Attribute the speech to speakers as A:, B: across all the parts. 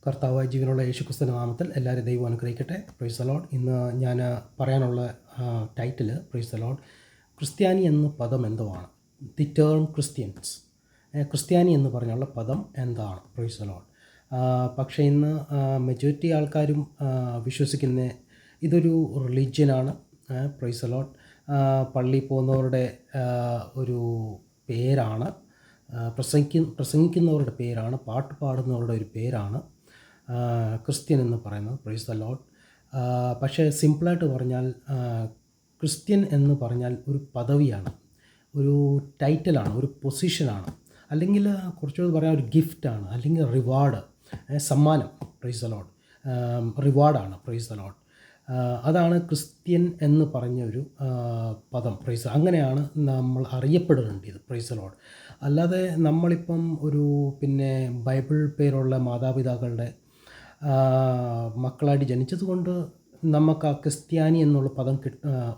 A: കർത്താവായ ജീവനുള്ള യേശുക്രിസ്തുവിന്റെ നാമത്തിൽ എല്ലാവരും ദൈവം അനുഗ്രഹിക്കട്ടെ. Price the Lord. ഇന്ന് ഞാൻ പറയാനുള്ള ടൈറ്റിൽ പ്രൈസ് ദി ലോർഡ്, ക്രിസ്ത്യാനി എന്ന പദം എന്തുവാണ്? ദി ടേം ക്രിസ്ത്യൻസ്, ക്രിസ്ത്യാനി എന്ന് പറഞ്ഞുള്ള പദം എന്താണ്? Price the Lord. പക്ഷേ ഇന്ന് മെജോറിറ്റി ആൾക്കാരും വിശ്വസിക്കുന്ന ഇതൊരു റിലീജിയനാണ്. Price the Lord. പള്ളിയിൽ പോകുന്നവരുടെ ഒരു പേരാണ്, പ്രസംഗിക്കുന്നവരുടെ പേരാണ്, പാട്ട് പാടുന്നവരുടെ ഒരു പേരാണ് ക്രിസ്ത്യൻ എന്ന് പറയുന്നത്. Price the Lord. പക്ഷേ സിമ്പിളായിട്ട് പറഞ്ഞാൽ ക്രിസ്ത്യൻ എന്ന് പറഞ്ഞാൽ ഒരു പദവിയാണ്, ഒരു ടൈറ്റിലാണ്, ഒരു പൊസിഷനാണ്, അല്ലെങ്കിൽ കുറച്ചുകൂടി പറയാൻ ഒരു ഗിഫ്റ്റാണ്, അല്ലെങ്കിൽ റിവാർഡ്, സമ്മാനം. Praise the lord. റിവാർഡാണ്. Praise the lord. അതാണ് ക്രിസ്ത്യൻ എന്ന് പറഞ്ഞൊരു പദം. പ്രൈസ്, അങ്ങനെയാണ് നമ്മൾ അറിയപ്പെടേണ്ടത്. Price the Lord. അല്ലാതെ നമ്മളിപ്പം ഒരു ബൈബിൾ പേരുള്ള മാതാപിതാക്കളുടെ മക്കളായിട്ട് ജനിച്ചതുകൊണ്ട് നമുക്ക് ആ ക്രിസ്ത്യാനി എന്നുള്ള പദം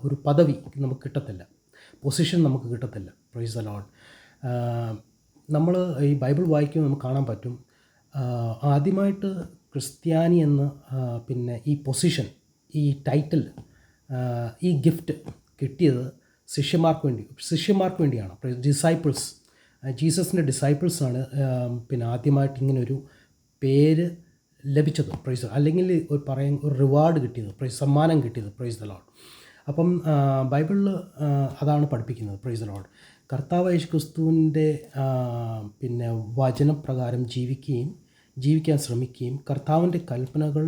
A: ഒരു പദവി നമുക്ക് കിട്ടത്തില്ല, പൊസിഷൻ നമുക്ക് കിട്ടത്തില്ല. Price the Lord. നമ്മൾ ഈ ബൈബിൾ വായിക്കുമ്പോൾ നമുക്ക് കാണാൻ പറ്റും, ആദ്യമായിട്ട് ക്രിസ്ത്യാനി എന്ന് ഈ പൊസിഷൻ, ഈ ടൈറ്റിൽ, ഈ ഗിഫ്റ്റ് കിട്ടിയത് ശിഷ്യന്മാർക്ക് വേണ്ടിയാണ്. ഡിസൈപ്പിൾസ്, ജീസസിൻ്റെ ഡിസൈപ്പിൾസാണ് ആദ്യമായിട്ട് ഇങ്ങനൊരു പേര് ലഭിച്ചത്. പ്രൈസ്, അല്ലെങ്കിൽ ഒരു റിവാർഡ് കിട്ടിയത്, സമ്മാനം കിട്ടിയത്. Price the Lord. അപ്പം ബൈബിളിൽ അതാണ് പഠിപ്പിക്കുന്നത്. Price the Lord. കർത്താവ് യേശു ക്രിസ്തുവിൻ്റെ വചനപ്രകാരം ജീവിക്കാൻ ശ്രമിക്കുകയും കർത്താവിൻ്റെ കൽപ്പനകൾ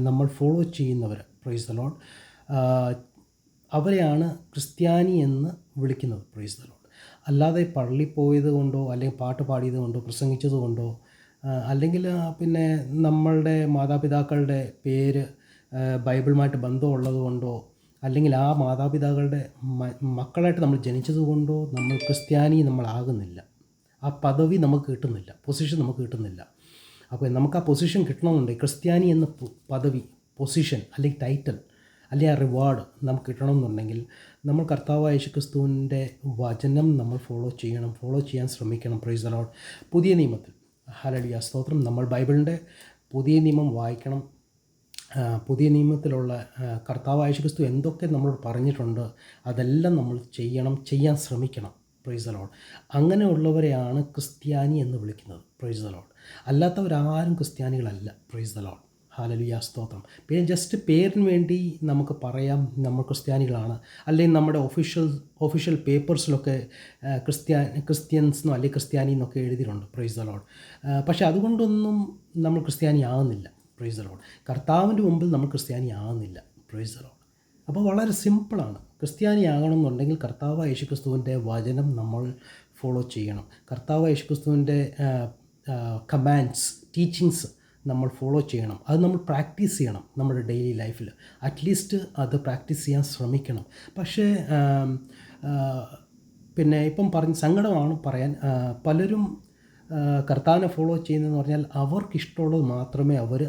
A: നമ്മൾ ഫോളോ ചെയ്യുന്നവർ, പ്രൈസ് ദ ലോർഡ്, അവരെയാണ് ക്രിസ്ത്യാനി എന്ന് വിളിക്കുന്നത്. Price the Lord. അല്ലാതെ പള്ളിയിൽ പോയത് കൊണ്ടോ, അല്ലെങ്കിൽ പാട്ട് പാടിയത് കൊണ്ടോ, പ്രസംഗിച്ചത് കൊണ്ടോ, അല്ലെങ്കിൽ നമ്മളുടെ മാതാപിതാക്കളുടെ പേര് ബൈബിളുമായിട്ട് ബന്ധമുള്ളത് കൊണ്ടോ, അല്ലെങ്കിൽ ആ മാതാപിതാക്കളുടെ മക്കളായിട്ട് നമ്മൾ ജനിച്ചത് കൊണ്ടോ നമ്മൾ ക്രിസ്ത്യാനി നമ്മളാകുന്നില്ല. ആ പദവി നമുക്ക് കിട്ടുന്നില്ല, പൊസിഷൻ നമുക്ക് കിട്ടുന്നില്ല. അപ്പോൾ നമുക്ക് ആ പൊസിഷൻ കിട്ടണമെന്നുണ്ടെങ്കിൽ, ക്രിസ്ത്യാനി എന്ന പദവി, പൊസിഷൻ, അല്ലെങ്കിൽ ടൈറ്റിൽ, അല്ലെങ്കിൽ ആ റിവാർഡ് നമുക്ക് കിട്ടണമെന്നുണ്ടെങ്കിൽ നമ്മൾ കർത്താവായ യേശു ക്രിസ്തുവിൻ്റെ വചനം നമ്മൾ ഫോളോ ചെയ്യാൻ ശ്രമിക്കണം. Price the Lord. പുതിയ നിയമത്തിൽ, ഹല്ലേലൂയ, സ്തോത്രം, നമ്മൾ ബൈബിളിൻ്റെ പുതിയ നിയമം വായിക്കണം. പുതിയ നിയമത്തിലുള്ള കർത്താവായ യേശു ക്രിസ്തു എന്തൊക്കെ നമ്മളോട് പറഞ്ഞിട്ടുണ്ട് അതെല്ലാം നമ്മൾ ചെയ്യാൻ ശ്രമിക്കണം. Price the Lord. അങ്ങനെയുള്ളവരെയാണ് ക്രിസ്ത്യാനി എന്ന് വിളിക്കുന്നത്. Praise the lord. അല്ലാത്തവരാരും ക്രിസ്ത്യാനികളല്ല. Praise the lord. ഹല്ലേലൂയ, സ്തോത്രം. ജസ്റ്റ് പേരിന് വേണ്ടി നമുക്ക് പറയാം നമ്മൾ ക്രിസ്ത്യാനികളാണ്, അല്ലെങ്കിൽ നമ്മുടെ ഒഫീഷ്യൽ പേപ്പേഴ്സിലൊക്കെ ക്രിസ്ത്യൻസെന്നോ അല്ലെങ്കിൽ ക്രിസ്ത്യാനി എന്നൊക്കെ എഴുതിയിട്ടുണ്ട്. Price the Lord. പക്ഷേ അതുകൊണ്ടൊന്നും നമ്മൾ ക്രിസ്ത്യാനി ആകുന്നില്ല. Price the Lord. കർത്താവിൻ്റെ മുമ്പിൽ നമ്മൾ ക്രിസ്ത്യാനി ആകുന്നില്ല. Price the lord. അപ്പോൾ വളരെ സിമ്പിളാണ്. ക്രിസ്ത്യാനി ആകണമെന്നുണ്ടെങ്കിൽ കർത്താവ് യേശുക്രിസ്തുവിൻ്റെ വചനം നമ്മൾ ഫോളോ ചെയ്യണം. കർത്താവ് യേശുക്രിസ്തുവിൻ്റെ കമാൻഡ്സ്, ടീച്ചിങ്സ് നമ്മൾ ഫോളോ ചെയ്യണം. അത് നമ്മൾ പ്രാക്ടീസ് ചെയ്യണം നമ്മുടെ ഡെയിലി ലൈഫിൽ. അറ്റ്ലീസ്റ്റ് അത് പ്രാക്ടീസ് ചെയ്യാൻ ശ്രമിക്കണം. പക്ഷേ ഇപ്പം സങ്കടമാണ് പറയാൻ, പലരും കർത്താവിനെ ഫോളോ ചെയ്യുന്നതെന്ന് പറഞ്ഞാൽ അവർക്കിഷ്ടമുള്ളത് മാത്രമേ അവർ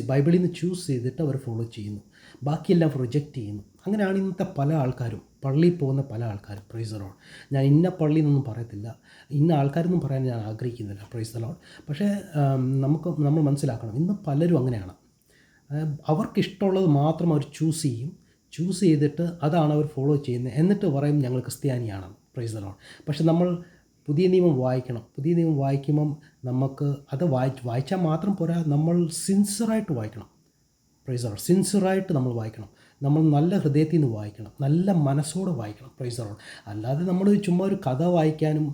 A: ബൈബിളിൽ നിന്ന് ചൂസ് ചെയ്തിട്ട് അവർ ഫോളോ ചെയ്യുന്നു, ബാക്കിയെല്ലാം റിജക്റ്റ് ചെയ്യുന്നു. അങ്ങനെയാണ് ഇന്നത്തെ പല ആൾക്കാരും, പള്ളിയിൽ പോകുന്ന പല ആൾക്കാരും. Price the Lord. ഞാൻ ഇന്ന പള്ളിയിൽ നിന്നൊന്നും പറയത്തില്ല, ഇന്ന ആൾക്കാരൊന്നും പറയാൻ ഞാൻ ആഗ്രഹിക്കുന്നില്ല. Price the Lord. പക്ഷേ നമ്മൾ മനസ്സിലാക്കണം, ഇന്ന് പലരും അങ്ങനെയാണ്. അവർക്കിഷ്ടമുള്ളത് മാത്രം അവർ ചൂസ് ചെയ്തിട്ട് അതാണ് അവർ ഫോളോ ചെയ്യുന്നത്. എന്നിട്ട് പറയും ഞങ്ങൾ ക്രിസ്ത്യാനിയാണ്. Price the Lord. പക്ഷെ നമ്മൾ പുതിയ നിയമം വായിക്കണം. പുതിയ നിയമം വായിക്കുമ്പം നമുക്ക് അത് വായിച്ചാൽ മാത്രം പോരാ, നമ്മൾ സിൻസിയറായിട്ട് വായിക്കണം. Price the Lord. സിൻസിയറായിട്ട് നമ്മൾ വായിക്കണം. നമ്മൾ നല്ല ഹൃദയത്തിൽ നിന്ന് വായിക്കണം, നല്ല മനസ്സോടെ വായിക്കണം. Price the Lord. അല്ലാതെ നമ്മൾ ചുമ്മാ ഒരു കഥ വായിക്കാനും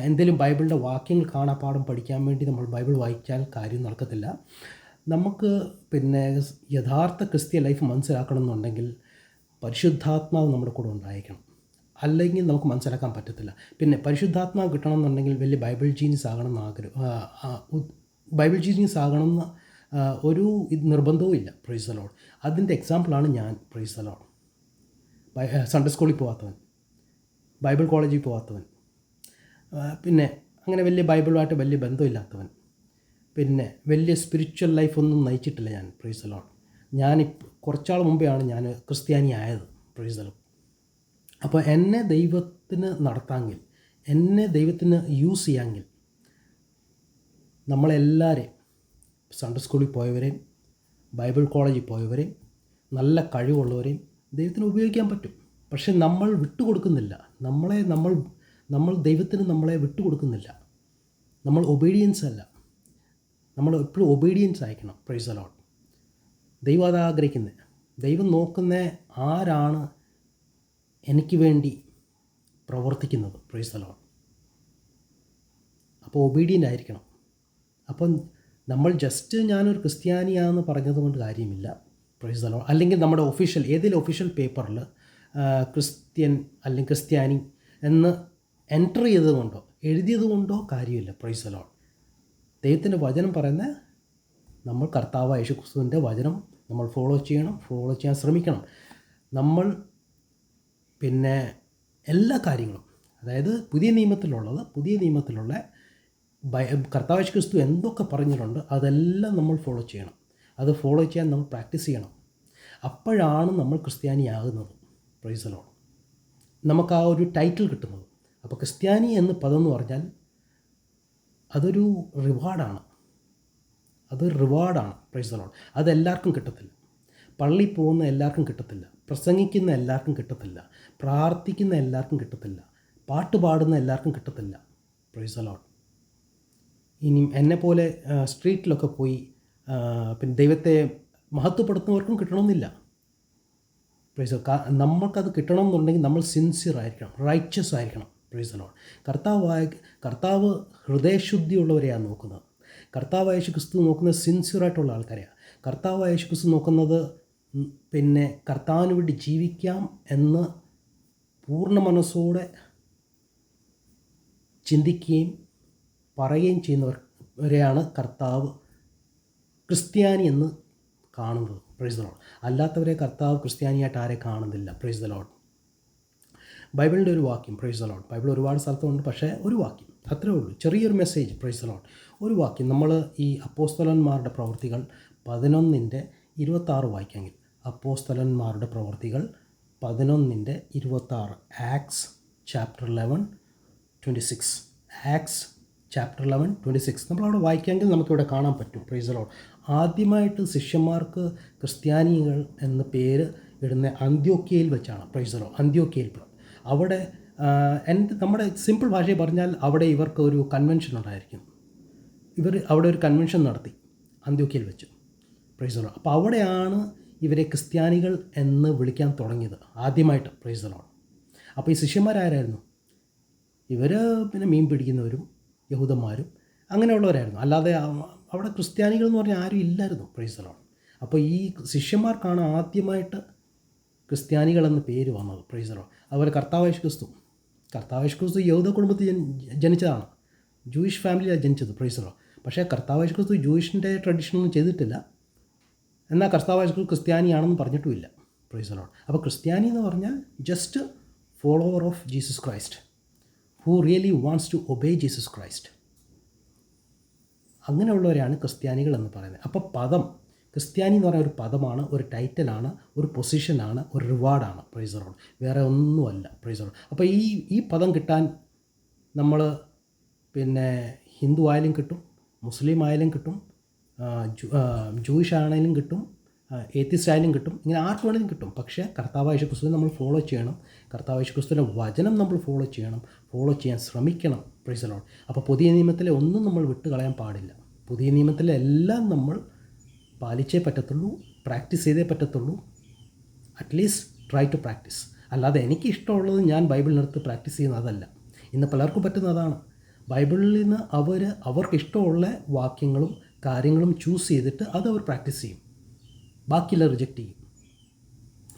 A: എന്തെങ്കിലും ബൈബിളിൻ്റെ വാക്യങ്ങൾ കാണാപ്പാഠം പഠിക്കാൻ വേണ്ടി നമ്മൾ ബൈബിൾ വായിച്ചാൽ കാര്യം നടക്കത്തില്ല. നമുക്ക് യഥാർത്ഥ ക്രിസ്ത്യ ലൈഫ് മനസ്സിലാക്കണം എന്നുണ്ടെങ്കിൽ പരിശുദ്ധാത്മാവ് നമ്മുടെ കൂടെ ഉണ്ടായിരിക്കണം. അല്ലെങ്കിൽ നമുക്ക് മനസ്സിലാക്കാൻ പറ്റത്തില്ല. പരിശുദ്ധാത്മാവ് കിട്ടണമെന്നുണ്ടെങ്കിൽ വലിയ ബൈബിൾ ജീനിയസ് ആകണമെന്ന് ഒരു നിർബന്ധവും ഇല്ല. Price the Lord. അതിൻ്റെ എക്സാമ്പിളാണ് ഞാൻ. Praise the Lord. സൺഡേ സ്കൂളിൽ പോകാത്തവൻ, ബൈബിൾ കോളേജിൽ പോകാത്തവൻ, അങ്ങനെ വലിയ ബൈബിളുമായിട്ട് വലിയ ബന്ധമില്ലാത്തവൻ, വലിയ സ്പിരിച്വൽ ലൈഫൊന്നും നയിച്ചിട്ടില്ല ഞാൻ. Praise the lord. കുറച്ചാൾ മുമ്പെയാണ് ഞാൻ ക്രിസ്ത്യാനി ആയത്. Praise the lord. അപ്പോൾ എന്നെ ദൈവത്തിന് നടത്താമെങ്കിൽ, എന്നെ ദൈവത്തിന് യൂസ് ചെയ്യാമെങ്കിൽ നമ്മളെല്ലാവരെയും സൺഡേ സ്കൂളിൽ പോയവരെയും ബൈബിൾ കോളേജിൽ പോയവരെയും നല്ല കഴിവുള്ളവരെയും ദൈവത്തിന് ഉപയോഗിക്കാൻ പറ്റും. പക്ഷെ നമ്മൾ വിട്ടുകൊടുക്കുന്നില്ല. നമ്മൾ ദൈവത്തിന് നമ്മളെ വിട്ടുകൊടുക്കുന്നില്ല. നമ്മൾ ഒബീഡിയൻസ് അല്ല. നമ്മൾ എപ്പോഴും ഒബീഡിയൻസ് അയക്കണം. Price the Lord. ദൈവം അത് ആഗ്രഹിക്കുന്നത്. ദൈവം നോക്കുന്ന ആരാണ് എനിക്ക് വേണ്ടി പ്രവർത്തിക്കുന്നത്. Price the lord. അപ്പോൾ ഒബീഡിയൻ്റ് ആയിരിക്കണം. അപ്പം നമ്മൾ ജസ്റ്റ് ഞാനൊരു ക്രിസ്ത്യാനിയാണെന്ന് പറഞ്ഞത് കൊണ്ട് കാര്യമില്ല. Price the Lord. അല്ലെങ്കിൽ നമ്മുടെ ഏതെങ്കിലും ഒഫീഷ്യൽ പേപ്പറിൽ ക്രിസ്ത്യൻ അല്ലെങ്കിൽ ക്രിസ്ത്യാനി എന്ന് എൻറ്റർ ചെയ്തത് കൊണ്ടോ എഴുതിയത് കൊണ്ടോ കാര്യമില്ല. Price the Lord. ദൈവത്തിൻ്റെ വചനം പറയുന്ന നമ്മൾ കർത്താവായ യേശു ക്രിസ്തുവിൻ്റെ വചനം നമ്മൾ ഫോളോ ചെയ്യാൻ ശ്രമിക്കണം. നമ്മൾ പിന്നെ എല്ലാ കാര്യങ്ങളും, അതായത് പുതിയ നിയമത്തിലുള്ള കർത്താവായ യേശു ക്രിസ്തു എന്തൊക്കെ പറഞ്ഞിട്ടുണ്ട് അതെല്ലാം നമ്മൾ ഫോളോ ചെയ്യണം. അത് ഫോളോ ചെയ്യാൻ നമ്മൾ പ്രാക്ടീസ് ചെയ്യണം. അപ്പോഴാണ് നമ്മൾ ക്രിസ്ത്യാനിയാകുന്നത്. Price the Lord. നമുക്ക് ആ ഒരു ടൈറ്റിൽ കിട്ടുന്നത്. അപ്പോൾ ക്രിസ്ത്യാനി എന്ന് പദം എന്ന് പറഞ്ഞാൽ അതൊരു റിവാർഡാണ്. Price the Lord. അതെല്ലാവർക്കും കിട്ടത്തില്ല. പള്ളിയിൽ പോകുന്ന എല്ലാവർക്കും കിട്ടത്തില്ല. പ്രസംഗിക്കുന്ന എല്ലാവർക്കും കിട്ടത്തില്ല. പ്രാർത്ഥിക്കുന്ന എല്ലാവർക്കും കിട്ടത്തില്ല. പാട്ട് പാടുന്ന എല്ലാവർക്കും കിട്ടത്തില്ല. Price the Lord. ഇനി എന്നെപ്പോലെ സ്ട്രീറ്റിലൊക്കെ പോയി പിന്നെ ദൈവത്തെ മഹത്വപ്പെടുത്തുന്നവർക്കും കിട്ടണമെന്നില്ല. Price the Lord. നമ്മൾക്കത് കിട്ടണമെന്നുണ്ടെങ്കിൽ നമ്മൾ സിൻസിയർ ആയിരിക്കണം, റൈച്ചസ് ആയിരിക്കണം. Price the Lord. കർത്താവ് ഹൃദയശുദ്ധിയുള്ളവരെയാണ് നോക്കുന്നത്. കർത്താവായ യേശു ക്രിസ്തു നോക്കുന്നത് സിൻസിയറായിട്ടുള്ള ആൾക്കാരെയാണ്. കർത്താവായ യേശു ക്രിസ്തു നോക്കുന്നത് പിന്നെ കർത്താവിന് വേണ്ടി ജീവിക്കാം എന്ന് പൂർണ്ണ മനസ്സോടെ ചിന്തിക്കുകയും പറയുകയും ചെയ്യുന്നവരെയാണ് കർത്താവ് ക്രിസ്ത്യാനി എന്ന് കാണുന്നത്. Praise the lord. അല്ലാത്തവരെ കർത്താവ് ക്രിസ്ത്യാനിയായിട്ട് ആരെ കാണുന്നില്ല. Praise the lord. ബൈബിളിൻ്റെ ഒരു വാക്യം. Price the Lord. ബൈബിൾ ഒരുപാട് സ്ഥലത്തുണ്ട്. പക്ഷേ ഒരു വാക്യം അത്രേ ഉള്ളൂ. ചെറിയൊരു മെസ്സേജ്. Price the Lord. ഒരു വാക്യം. നമ്മൾ ഈ അപ്പോസ്തലന്മാരുടെ പ്രവൃത്തികൾ 11:26 വായിക്കാമെങ്കിൽ, അപ്പോസ്തലന്മാരുടെ പ്രവൃത്തികൾ 11:26, ആക്ട്സ് ചാപ്റ്റർ 11:26, ആക്ട്സ് ചാപ്റ്റർ 11:26 നമ്മളവിടെ വായിക്കാമെങ്കിൽ നമുക്കിവിടെ കാണാൻ പറ്റും. Price the Lord. ആദ്യമായിട്ട് ശിഷ്യന്മാർക്ക് ക്രിസ്ത്യാനികൾ എന്ന പേര് ഇടുന്ന അന്ത്യോക്യയിൽ വെച്ചാണ്. Price the Lord. അന്ത്യോക്യയിൽ അവിടെ നമ്മുടെ സിമ്പിൾ ഭാഷയിൽ പറഞ്ഞാൽ അവിടെ ഇവർക്ക് ഒരു കൺവെൻഷൻ ഉണ്ടായിരിക്കും. ഇവർ അവിടെ ഒരു കൺവെൻഷൻ നടത്തി അന്ത്യോക്യയിൽ വെച്ച്. Price the lord. അപ്പോൾ അവിടെയാണ് ഇവരെ ക്രിസ്ത്യാനികൾ എന്ന് വിളിക്കാൻ തുടങ്ങിയത് ആദ്യമായിട്ട്. Price the lord. അപ്പോൾ ഈ ശിഷ്യന്മാരായിരുന്നു? ഇവർ പിന്നെ മീൻ പിടിക്കുന്നവരും യഹൂദന്മാരും അങ്ങനെയുള്ളവരായിരുന്നു. അല്ലാതെ അവിടെ ക്രിസ്ത്യാനികൾ എന്ന് പറഞ്ഞാൽ ആരും ഇല്ലായിരുന്നു. Price the lord. അപ്പോൾ ഈ ശിഷ്യന്മാർക്കാണ് ആദ്യമായിട്ട് ക്രിസ്ത്യാനികൾ എന്ന പേര് വന്നത്. Price the Lord. അതുപോലെ കർത്താവായ യേശു ക്രിസ്തു യഹൂദ കുടുംബത്തിൽ ജനിച്ചതാണ്. ജൂയിഷ് ഫാമിലിയാണ് ജനിച്ചത്. Price the Lord. പക്ഷേ കർത്താവായ യേശു ക്രിസ്തു ജൂയിഷിൻ്റെ ട്രഡീഷനൊന്നും ചെയ്തിട്ടില്ല. എന്നാൽ കർത്താവായ യേശു ക്രിസ്തു ക്രിസ്ത്യാനിയാണെന്ന് പറഞ്ഞിട്ടുമില്ല. Praise the lord. അപ്പോൾ ക്രിസ്ത്യാനി എന്ന് പറഞ്ഞാൽ just follower of Jesus Christ, who really wants to obey Jesus Christ. അങ്ങനെയുള്ളവരെയാണ് ക്രിസ്ത്യാനികൾ എന്ന് പറയുന്നത്. അപ്പോൾ പദം ക്രിസ്ത്യാനി എന്ന് പറയുന്ന ഒരു പദമാണ്, ഒരു ടൈറ്റിലാണ്, ഒരു പൊസിഷനാണ്, ഒരു റിവാർഡാണ്. Price the Lord. വേറെ ഒന്നുമല്ല. Price the lord. അപ്പോൾ ഈ പദം കിട്ടാൻ നമ്മൾ പിന്നെ ഹിന്ദു ആയാലും കിട്ടും, മുസ്ലിം ആയാലും കിട്ടും, ജൂയിഷ് ആണെങ്കിലും കിട്ടും, ഏത്തിസ്റ്റ് ആയാലും കിട്ടും, ഇങ്ങനെ ആർക്ക് വേണമെങ്കിലും കിട്ടും. പക്ഷേ കർത്താവായ യേശു ക്രിസ്തുവിനെ നമ്മൾ ഫോളോ ചെയ്യണം. കർത്താവായ യേശു ക്രിസ്തുവിൻ്റെ വചനം നമ്മൾ ഫോളോ ചെയ്യാൻ ശ്രമിക്കണം. Price the lord. അപ്പോൾ പുതിയ നിയമത്തിലെ ഒന്നും നമ്മൾ വിട്ട് കളയാൻ പാടില്ല. പുതിയ നിയമത്തിലെ എല്ലാം നമ്മൾ പാലിച്ചേ പറ്റത്തുള്ളൂ, പ്രാക്ടീസ് ചെയ്തേ പറ്റത്തുള്ളൂ. At least try to practice. അല്ലാതെ എനിക്ക് ഇഷ്ടമുള്ളത് ഞാൻ ബൈബിളിനടുത്ത് പ്രാക്ടീസ് ചെയ്യുന്നതല്ല. ഇന്ന് പലർക്കും പറ്റുന്നതാണ്. ബൈബിളിൽ നിന്ന് അവർക്ക് ഇഷ്ടമുള്ള വാക്യങ്ങളും കാര്യങ്ങളും ചൂസ് ചെയ്തിട്ട് അതവർ പ്രാക്ടീസ് ചെയ്യും, ബാക്കിയെല്ലാം റിജക്റ്റ് ചെയ്യും.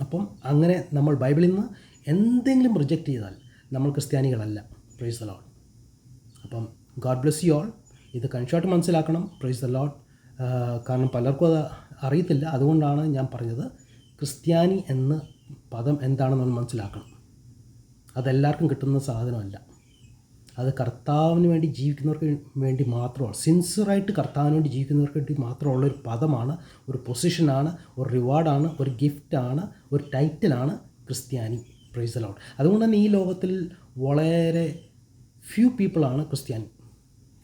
A: അപ്പം അങ്ങനെ നമ്മൾ ബൈബിളിൽ നിന്ന് എന്തെങ്കിലും റിജക്റ്റ് ചെയ്താൽ നമ്മൾ ക്രിസ്ത്യാനികളല്ല. Praise the lord. അപ്പം ഗോഡ് ബ്ലെസ് യു ഓൾ. ഇത് കൺഷോട്ട് മനസ്സിലാക്കണം. Praise the lord. കാരണം പലർക്കും അത് അറിയത്തില്ല. അതുകൊണ്ടാണ് ഞാൻ പറഞ്ഞത് ക്രിസ്ത്യാനി എന്ന പദം എന്താണെന്ന് മനസ്സിലാക്കണം. അതെല്ലാവർക്കും കിട്ടുന്ന സാധനമല്ല. അത് കർത്താവിന് വേണ്ടി ജീവിക്കുന്നവർക്ക് വേണ്ടി മാത്രമാണ്, സിൻസിയറായിട്ട് കർത്താവിന് വേണ്ടി ജീവിക്കുന്നവർക്ക് വേണ്ടി മാത്രമുള്ളൊരു പദമാണ്, ഒരു പൊസിഷനാണ്, ഒരു റിവാർഡാണ്, ഒരു ഗിഫ്റ്റാണ്, ഒരു ടൈറ്റിലാണ് ക്രിസ്ത്യാനി. Price the Lord. അതുകൊണ്ട് തന്നെ ഈ ലോകത്തിൽ വളരെ ഫ്യൂ പീപ്പിളാണ് ക്രിസ്ത്യാനി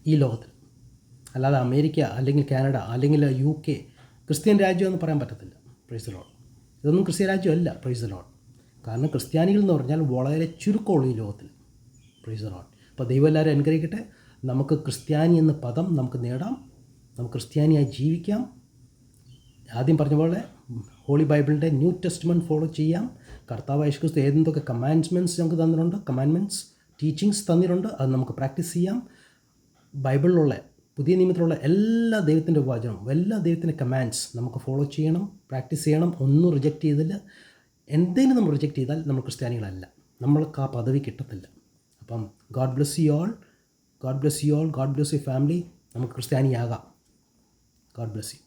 A: ഈ ലോകത്തിൽ. അല്ലാതെ അമേരിക്ക അല്ലെങ്കിൽ കാനഡ അല്ലെങ്കിൽ UK ക്രിസ്ത്യൻ രാജ്യമെന്ന് പറയാൻ പറ്റത്തില്ല. Praise the lord. ഇതൊന്നും ക്രിസ്ത്യൻ രാജ്യമല്ല. Praise the lord. കാരണം ക്രിസ്ത്യാനികൾ എന്ന് പറഞ്ഞാൽ വളരെ ചുരുക്കമുള്ളൂ ഈ ലോകത്തിൽ. Praise the lord. അപ്പോൾ ദൈവം എല്ലാവരും അനുഗ്രഹിക്കട്ടെ. നമുക്ക് ക്രിസ്ത്യാനി എന്ന പദം നമുക്ക് നേടാം. നമുക്ക് ക്രിസ്ത്യാനിയായി ജീവിക്കാം. ആദ്യം പറഞ്ഞ പോലെ ഹോളി ബൈബിളിൻ്റെ ന്യൂ ടെസ്റ്റ്മെൻറ്റ് ഫോളോ ചെയ്യാം. കർത്താവ് യേശുക്രിസ്തു എന്തൊക്കെ കമാൻഡ്മെൻറ്റ്സ് നമുക്ക് തന്നിട്ടുണ്ട്, കമാൻഡ്മെൻറ്റ്സ് ടീച്ചിങ്സ് തന്നിട്ടുണ്ട്, അത് നമുക്ക് പ്രാക്ടീസ് ചെയ്യാം. ബൈബിളിലുള്ള പുതിയ നിയമത്തിലുള്ള എല്ലാ ദൈവത്തിൻ്റെ വചനവും എല്ലാ ദൈവത്തിൻ്റെ കമാൻഡ്സ് നമുക്ക് ഫോളോ ചെയ്യണം, പ്രാക്ടീസ് ചെയ്യണം. ഒന്നും റിജക്റ്റ് ചെയ്തില്ല. എന്തെങ്കിലും നമ്മൾ റിജക്റ്റ് ചെയ്താൽ നമ്മൾ ക്രിസ്ത്യാനികളല്ല, നമ്മൾക്ക് ആ പദവി കിട്ടത്തില്ല. അപ്പം God bless you all, God bless you all, God bless U family. നമുക്ക് ക്രിസ്ത്യാനിയാകാം. God bless U.